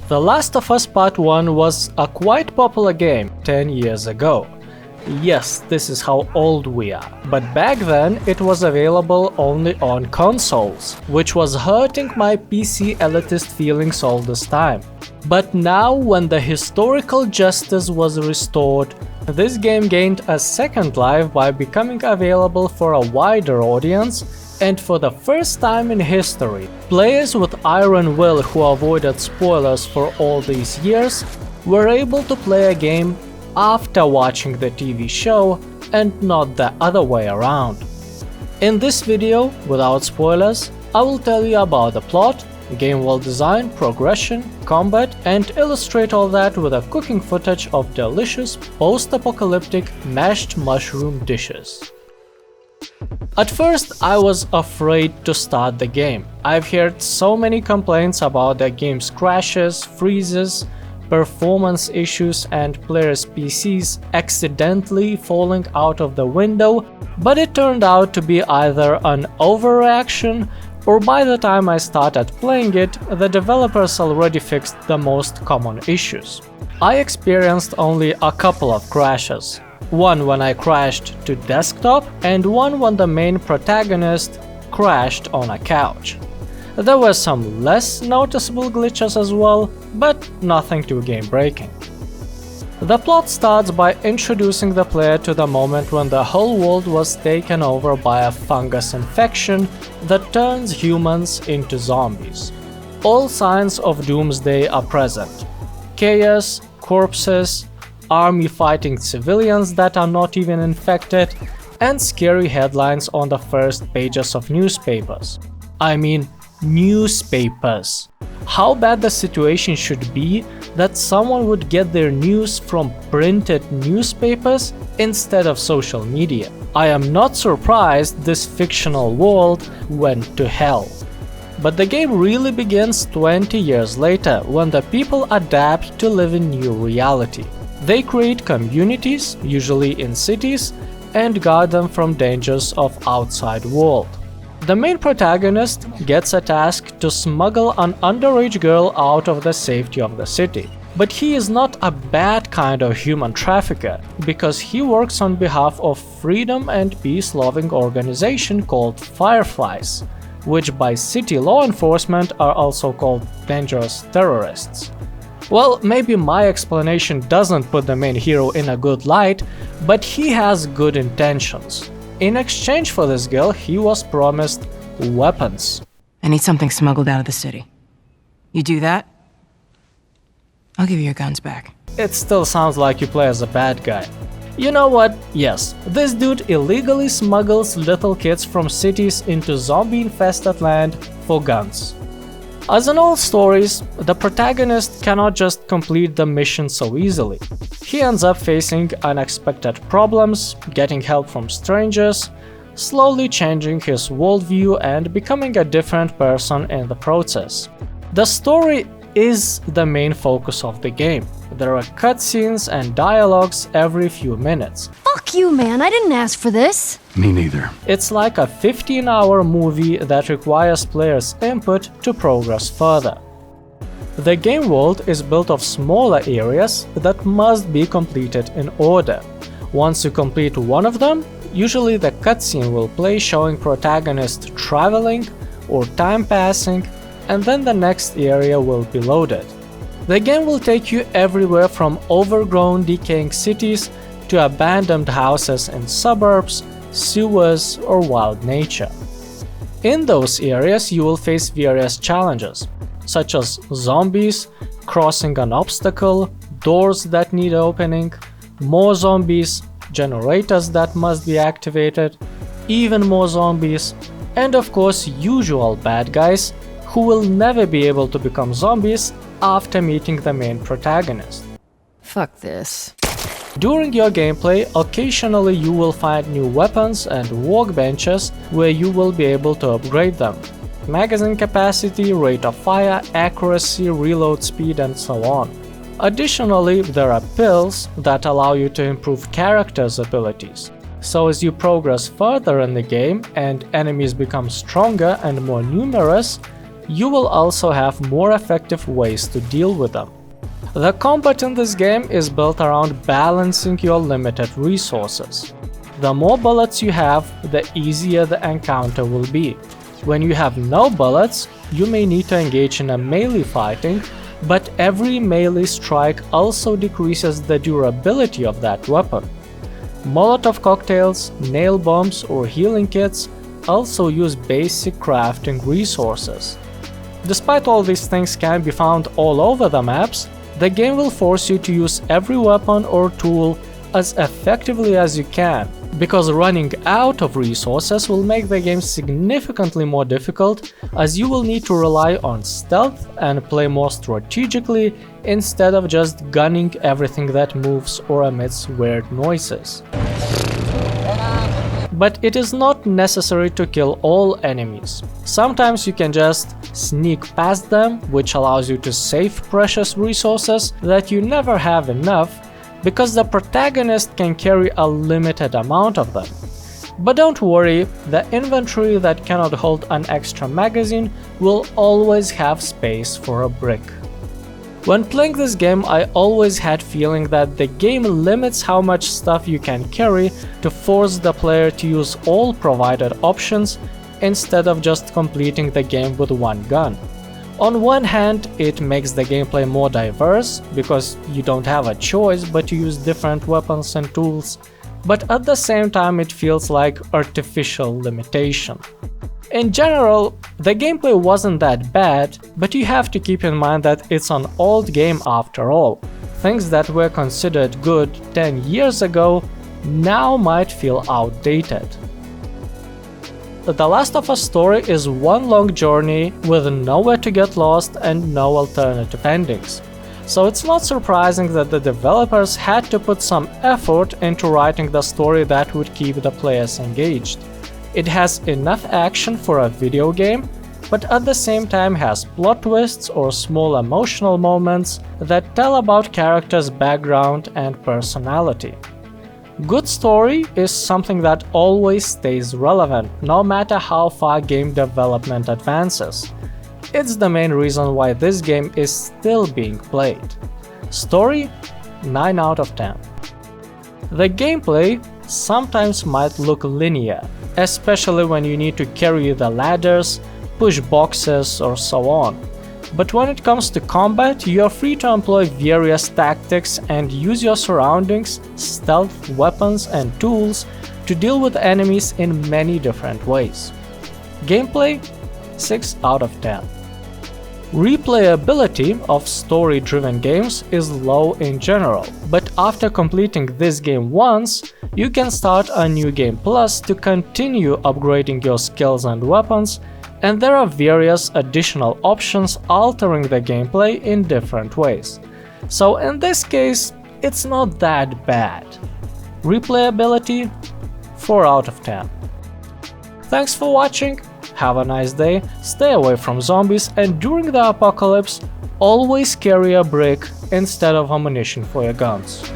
The Last of Us Part 1 was a quite popular game 10 years ago. Yes, this is how old we are, but back then it was available only on consoles, which was hurting my PC elitist feelings all this time. But now, when the historical justice was restored, this game gained a second life by becoming available for a wider audience, and for the first time in history, players with iron will who avoided spoilers for all these years were able to play a game after watching the TV show and not the other way around. In this video, without spoilers, I will tell you about the plot, game world design, progression, combat, and illustrate all that with a cooking footage of delicious post-apocalyptic mashed mushroom dishes. At first, I was afraid to start the game. I've heard so many complaints about the game's crashes, freezes, performance issues, and players' PCs accidentally falling out of the window, but it turned out to be either an overreaction, or by the time I started playing it, the developers already fixed the most common issues. I experienced only a couple of crashes. One when I crashed to desktop, and one when the main protagonist crashed on a couch. There were some less noticeable glitches as well, but nothing too game-breaking. The plot starts by introducing the player to the moment when the whole world was taken over by a fungus infection that turns humans into zombies. All signs of doomsday are present: chaos, corpses, army fighting civilians that are not even infected, and scary headlines on the first pages of newspapers. I mean, newspapers. How bad the situation should be that someone would get their news from printed newspapers instead of social media. I am not surprised this fictional world went to hell. But the game really begins 20 years later, when the people adapt to live in new reality. They create communities, usually in cities, and guard them from dangers of outside world. The main protagonist gets a task to smuggle an underage girl out of the safety of the city. But he is not a bad kind of human trafficker, because he works on behalf of freedom and peace-loving organization called Fireflies, which by city law enforcement are also called dangerous terrorists. Well, maybe my explanation doesn't put the main hero in a good light, but he has good intentions. In exchange for this girl, he was promised weapons. I need something smuggled out of the city. You do that? I'll give you your guns back. It still sounds like you play as a bad guy. You know what? Yes, this dude illegally smuggles little kids from cities into zombie-infested land for guns. As in all stories, the protagonist cannot just complete the mission so easily. He ends up facing unexpected problems, getting help from strangers, slowly changing his worldview and becoming a different person in the process. The story is the main focus of the game. There are cutscenes and dialogues every few minutes. Fuck you, man, I didn't ask for this. Me neither. It's like a 15-hour movie that requires players' input to progress further. The game world is built of smaller areas that must be completed in order. Once you complete one of them, usually the cutscene will play showing protagonist traveling or time passing, and then the next area will be loaded. The game will take you everywhere from overgrown, decaying cities to abandoned houses in suburbs, sewers, or wild nature. In those areas, you will face various challenges, such as zombies, crossing an obstacle, doors that need opening, more zombies, generators that must be activated, even more zombies, and of course usual bad guys who will never be able to become zombies after meeting the main protagonist. Fuck this. During your gameplay, occasionally you will find new weapons and workbenches where you will be able to upgrade them. Magazine capacity, rate of fire, accuracy, reload speed, and so on. Additionally, there are pills that allow you to improve characters' abilities. So as you progress further in the game and enemies become stronger and more numerous, you will also have more effective ways to deal with them. The combat in this game is built around balancing your limited resources. The more bullets you have, the easier the encounter will be. When you have no bullets, you may need to engage in a melee fighting, but every melee strike also decreases the durability of that weapon. Molotov cocktails, nail bombs or healing kits also use basic crafting resources. Despite all these things can be found all over the maps, the game will force you to use every weapon or tool as effectively as you can, because running out of resources will make the game significantly more difficult, as you will need to rely on stealth and play more strategically instead of just gunning everything that moves or emits weird noises. But it is not necessary to kill all enemies. Sometimes you can just sneak past them, which allows you to save precious resources that you never have enough, because the protagonist can carry a limited amount of them. But don't worry, the inventory that cannot hold an extra magazine will always have space for a brick. When playing this game, I always had feeling that the game limits how much stuff you can carry to force the player to use all provided options instead of just completing the game with one gun. On one hand, it makes the gameplay more diverse, because you don't have a choice but to use different weapons and tools, but at the same time it feels like artificial limitation. In general, the gameplay wasn't that bad, but you have to keep in mind that it's an old game after all. Things that were considered good 10 years ago now might feel outdated. The Last of Us story is one long journey with nowhere to get lost and no alternative endings. So it's not surprising that the developers had to put some effort into writing the story that would keep the players engaged. It has enough action for a video game, but at the same time has plot twists or small emotional moments that tell about characters' background and personality. Good story is something that always stays relevant, no matter how far game development advances. It's the main reason why this game is still being played. Story? 9 out of 10. The gameplay sometimes might look linear, especially when you need to carry the ladders, push boxes, or so on. But when it comes to combat, you are free to employ various tactics and use your surroundings, stealth, weapons, and tools to deal with enemies in many different ways. Gameplay? 6 out of 10. Replayability of story-driven games is low in general, but after completing this game once, you can start a new game plus to continue upgrading your skills and weapons, and there are various additional options altering the gameplay in different ways. So in this case, it's not that bad. Replayability? 4 out of 10. Thanks for watching, have a nice day, stay away from zombies, and during the apocalypse, always carry a brick instead of ammunition for your guns.